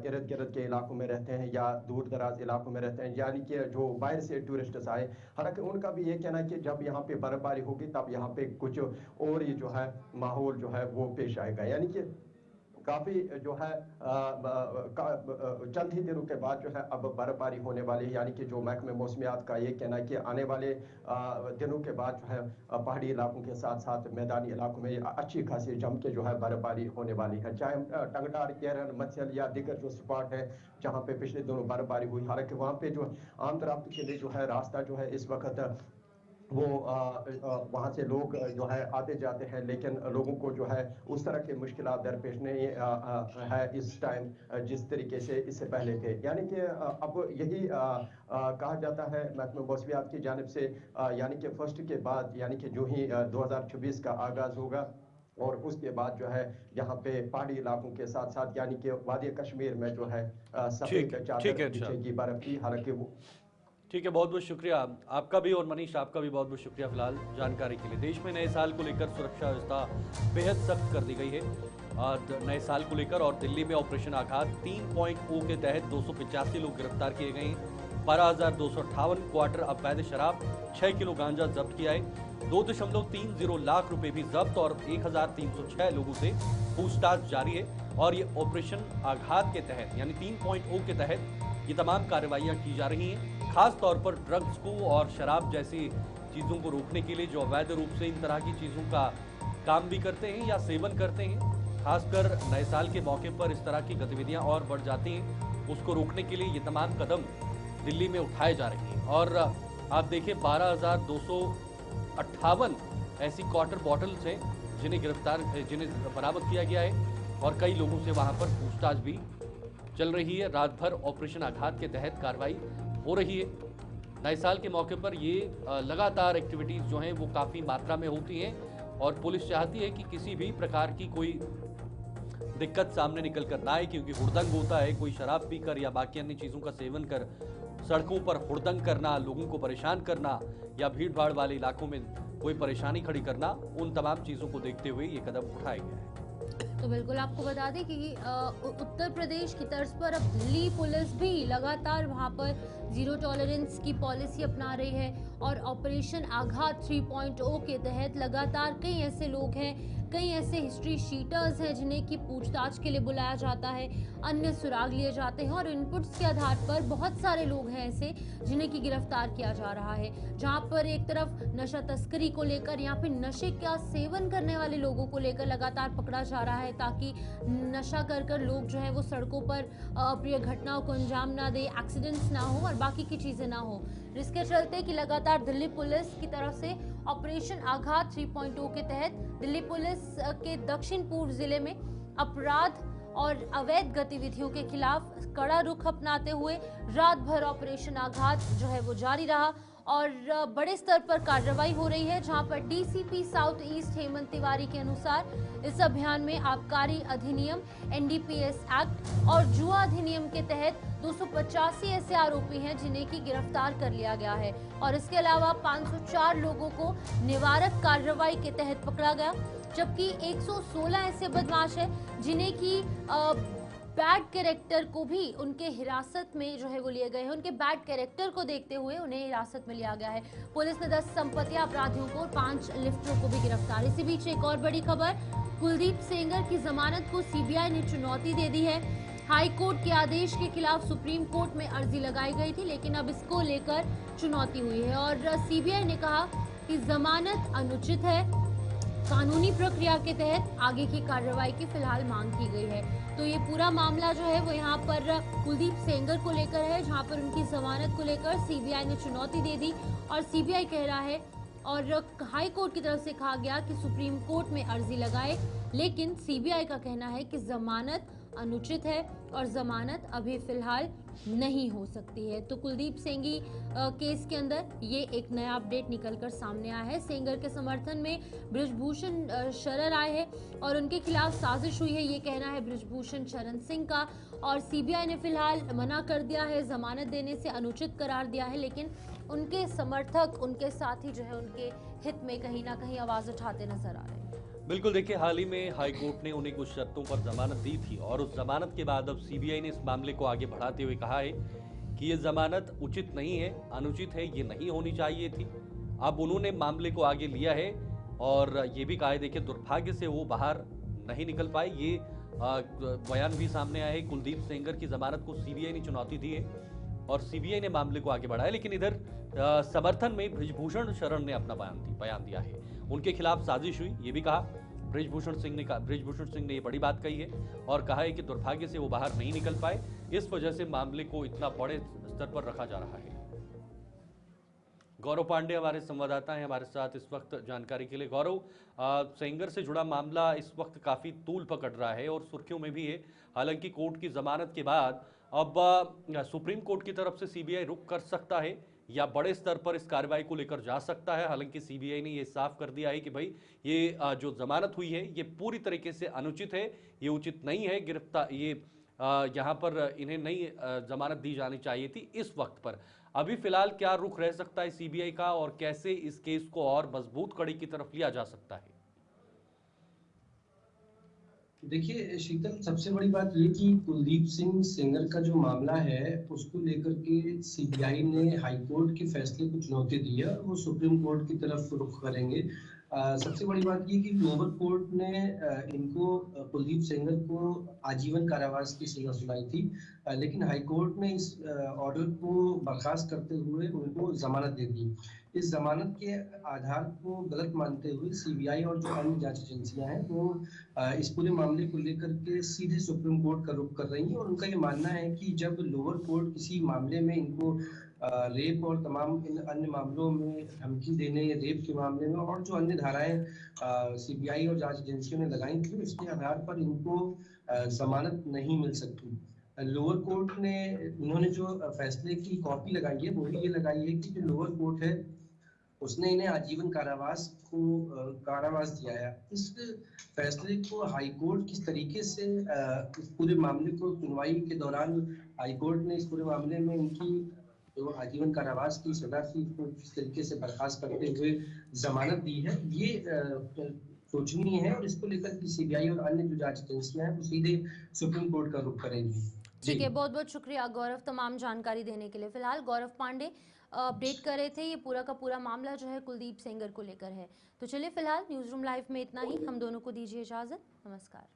इर्द गिर्द के इलाकों में रहते हैं या दूर दराज इलाकों में रहते हैं, यानी कि जो बाहर से टूरिस्ट्स आए। हालांकि उनका भी ये कहना है कि जब यहाँ पे बर्फबारी होगी तब यहाँ पे कुछ और ये जो है माहौल जो है वो पेश आएगा, यानी कि काफ़ी जो है चंद ही दिनों के बाद जो है अब बर्फबारी होने वाली है, यानी कि जो महकमे मौसमियात का ये कहना है कि आने वाले दिनों के बाद जो है पहाड़ी इलाकों के साथ साथ मैदानी इलाकों में अच्छी खासी जम के जो है बर्फबारी होने वाली है, चाहे टंगटार, केरन, मत्सल या दीगर जो स्पॉट है जहाँ पे पिछले दिनों बर्फबारी हुई। हालांकि वहाँ पे जो आम रफ्त के लिए जो है रास्ता जो है इस वक्त वो वहाँ से लोग जो है आते जाते हैं, लेकिन लोगों को जो है उस तरह के मुश्किलात दरपेश नहीं है इस टाइम जिस तरीके से इससे पहले थे। यानी कि अब यही कहा जाता है महकमे मौसमियात की जानिब से, यानी कि फर्स्ट के बाद, यानी कि जो ही 2026 का आगाज होगा और उसके बाद जो है यहाँ पे पहाड़ी इलाकों के साथ साथ यानी कि वादी कश्मीर में जो है ठीक सफेद ठीक चादर है। अच्छा, बिछेगी बर्फ की, हालांकि वो ठीक है, बहुत बहुत शुक्रिया आपका भी, और मनीष आपका भी बहुत बहुत शुक्रिया फिलहाल जानकारी के लिए। देश में नए साल को लेकर सुरक्षा व्यवस्था बेहद सख्त कर दी गई है नए साल को लेकर, और दिल्ली में ऑपरेशन आघात 3.0 के तहत 285 लोग गिरफ्तार किए गए हैं। 12,258 क्वार्टर अवैध शराब, 6 किलो गांजा जब्त किया है। 2.30 लाख रुपए भी जब्त और 1,306 लोगों से पूछताछ जारी है। और ये ऑपरेशन आघात के तहत यानी 3.0 के तहत ये तमाम कार्रवाइयां की जा रही हैं, खास तौर पर ड्रग्स को और शराब जैसी चीज़ों को रोकने के लिए जो अवैध रूप से इन तरह की चीज़ों का काम भी करते हैं या सेवन करते हैं। खासकर नए साल के मौके पर इस तरह की गतिविधियां और बढ़ जाती हैं, उसको रोकने के लिए ये तमाम कदम दिल्ली में उठाए जा रहे हैं। और आप देखिए 12,258 ऐसी क्वार्टर बॉटल्स हैं जिन्हें बरामद किया गया है, और कई लोगों से वहां पर पूछताछ भी चल रही है। रात भर ऑपरेशन आघात के तहत कार्रवाई हो रही है। नए साल के मौके पर ये लगातार एक्टिविटीज़ जो हैं वो काफ़ी मात्रा में होती हैं, और पुलिस चाहती है कि किसी भी प्रकार की कोई दिक्कत सामने निकल कर ना आए, क्योंकि हुड़दंग होता है, कोई शराब पीकर या बाकी अन्य चीज़ों का सेवन कर सड़कों पर हुड़दंग करना, लोगों को परेशान करना या भीड़ भाड़ वाले इलाकों में कोई परेशानी खड़ी करना, उन तमाम चीज़ों को देखते हुए ये कदम उठाया गया है। तो बिल्कुल आपको बता दें कि उत्तर प्रदेश की तर्ज पर अब दिल्ली पुलिस भी लगातार वहां पर जीरो टॉलरेंस की पॉलिसी अपना रही है, और ऑपरेशन आघात 3.0 के तहत लगातार कई ऐसे लोग हैं, कई ऐसे हिस्ट्री शीटर्स हैं जिन्हें की पूछताछ के लिए बुलाया जाता है, अन्य सुराग लिए जाते हैं, और इनपुट्स के आधार पर बहुत सारे लोग हैं ऐसे जिन्हें की गिरफ्तार किया जा रहा है। जहां पर एक तरफ नशा तस्करी को लेकर या फिर नशे का सेवन करने वाले लोगों को लेकर लगातार पकड़ा जा रहा है, ताकि नशा कर कर लोग जो है वो सड़कों पर अप्रिय घटनाओं को अंजाम ना दे, एक्सीडेंट्स ना हो और बाकी की चीजें ना हो। इसके चलते कि लगातार दिल्ली पुलिस की तरफ से ऑपरेशन आघात 3.0 के तहत दिल्ली पुलिस के दक्षिण पूर्व जिले में अपराध और अवैध गतिविधियों के खिलाफ कड़ा रुख अपनाते हुए रात भर ऑपरेशन आघात जो है वो जारी रहा, और बड़े स्तर पर कार्रवाई हो रही है। जहां पर DCP south east Hemant Tiwari के अनुसार इस अभियान में आबकारी अधिनियम, एनडीपीएस एक्ट और जुआ अधिनियम के तहत 285 ऐसे आरोपी हैं जिन्हें की गिरफ्तार कर लिया गया है, और इसके अलावा 504 लोगों को निवारक कार्रवाई के तहत पकड़ा गया, जबकि 116 ऐसे बदमाश हैं जिन्हें की बैड कैरेक्टर को भी उनके हिरासत में जो है वो लिए गए हैं, उनके बैड कैरेक्टर को देखते हुए उन्हें हिरासत में लिया गया है। पुलिस ने 10 संपत्तियां अपराधियों को और 5 लिफ्टरों को भी गिरफ्तार। इसी बीच एक और बड़ी खबर, कुलदीप सेंगर की जमानत को सीबीआई ने चुनौती दे दी है। हाई कोर्ट के आदेश के खिलाफ सुप्रीम कोर्ट में अर्जी लगाई गई थी, लेकिन अब इसको लेकर चुनौती हुई है, और सीबीआई ने कहा कि जमानत अनुचित है, कानूनी प्रक्रिया के तहत आगे की कार्रवाई की फिलहाल मांग की गई है। तो ये पूरा मामला जो है वो यहाँ पर कुलदीप सेंगर को लेकर है, जहाँ पर उनकी जमानत को लेकर सीबीआई ने चुनौती दे दी, और सीबीआई कह रहा है और हाई कोर्ट की तरफ से कहा गया कि सुप्रीम कोर्ट में अर्जी लगाए, लेकिन सीबीआई का कहना है कि जमानत अनुचित है और जमानत अभी फिलहाल नहीं हो सकती है। तो कुलदीप सेंगी केस के अंदर ये एक नया अपडेट निकलकर सामने आया है। सेंगर के समर्थन में बृजभूषण शरण आए हैं और उनके खिलाफ साजिश हुई है, ये कहना है बृजभूषण शरण सिंह का, और सीबीआई ने फिलहाल मना कर दिया है, जमानत देने से अनुचित करार दिया है, लेकिन उनके समर्थक, उनके साथी जो है उनके हित में कहीं ना कहीं आवाज उठाते नजर आ रहे हैं। बिल्कुल, देखिए हाल ही में हाई कोर्ट ने उन्हें कुछ शर्तों पर जमानत दी थी, और उस जमानत के बाद अब सीबीआई ने इस मामले को आगे बढ़ाते हुए कहा है कि ये जमानत उचित नहीं है, अनुचित है, ये नहीं होनी चाहिए थी। अब उन्होंने मामले को आगे लिया है और ये भी कहा है, देखिए दुर्भाग्य से वो बाहर नहीं निकल पाए, ये बयान भी सामने आया है। कुलदीप सेंगर की जमानत को सीबीआई ने चुनौती दी है और सीबीआई ने मामले को आगे बढ़ाया, लेकिन इधर समर्थन में बृजभूषण शरण ने अपना बयान दिया है। उनके खिलाफ साजिश हुई, ये भी कहा बृजभूषण सिंह ने ये बड़ी बात कही है और कहा है कि दुर्भाग्य से वो बाहर नहीं निकल पाए, इस वजह से मामले को इतना बड़े स्तर पर रखा जा रहा है। गौरव पांडे हमारे संवाददाता हैं हमारे साथ इस वक्त जानकारी के लिए। गौरव, सेंगर से जुड़ा मामला इस वक्त काफी तूल पकड़ रहा है और सुर्खियों में भी है। हालांकि कोर्ट की जमानत के बाद अब सुप्रीम कोर्ट की तरफ से सीबीआई रुख कर सकता है या बड़े स्तर पर इस कार्रवाई को लेकर जा सकता है। हालांकि सीबीआई ने ये साफ कर दिया है कि भाई ये जो जमानत हुई है ये पूरी तरीके से अनुचित है, ये उचित नहीं है। गिरफ्तार ये यहाँ पर इन्हें नई जमानत दी जानी चाहिए थी इस वक्त पर। अभी फिलहाल क्या रुख रह सकता है सीबीआई का और कैसे इस केस को और मजबूत कड़ी की तरफ लिया जा सकता है? देखिए शीतल, सबसे बड़ी बात ये कि कुलदीप सिंह सेंगर का जो मामला है उसको लेकर के सीबीआई ने हाईकोर्ट के फैसले को चुनौती दी है और वो सुप्रीम कोर्ट की तरफ रुख करेंगे। सबसे बड़ी बात ये कि लोअर कोर्ट ने इनको कुलदीप सेंगर को आजीवन कारावास की सजा सुनाई थी, लेकिन हाईकोर्ट ने इस ऑर्डर को बर्खास्त करते हुए उनको जमानत दे दी। इस जमानत के आधार को गलत मानते हुए सीबीआई और जो अन्य जांच एजेंसियां हैं वो इस पूरे मामले को लेकर के सीधे सुप्रीम कोर्ट का रुख कर रही हैं। और उनका ये मानना है कि जब लोअर कोर्ट किसी मामले में इनको रेप और तमाम इन अन्य मामलों में धमकी देने, रेप के मामले में और जो अन्य धाराएं सीबीआई और जांच एजेंसियों ने लगाई थी, उसके आधार पर इनको जमानत नहीं मिल सकती। लोअर कोर्ट ने इन्होंने जो फैसले की कॉपी लगाई है वो भी ये लगाई है कि जो लोअर कोर्ट है उसने इन्हें आजीवन कारावास दिया है। इस फैसले को हाईकोर्ट किस तरीके से इस पूरे मामले को सुनवाई के दौरान हाईकोर्ट ने इस पूरे मामले में इनकी जो आजीवन कारावास की सजा थी इसको किस तरीके से बर्खास्त करते हुए जमानत दी है, ये सोचनीय है। और इसको लेकर सीबीआई और अन्य जो जांच एजेंसियां हैं वो सीधे सुप्रीम कोर्ट का रुख करेंगी। ठीक है, बहुत बहुत शुक्रिया गौरव तमाम जानकारी देने के लिए। फिलहाल गौरव पांडे अपडेट कर रहे थे, ये पूरा का पूरा मामला जो है कुलदीप सेंगर को लेकर है। तो चलिए फिलहाल न्यूज़ रूम लाइव में इतना ही, हम दोनों को दीजिए इजाजत, नमस्कार।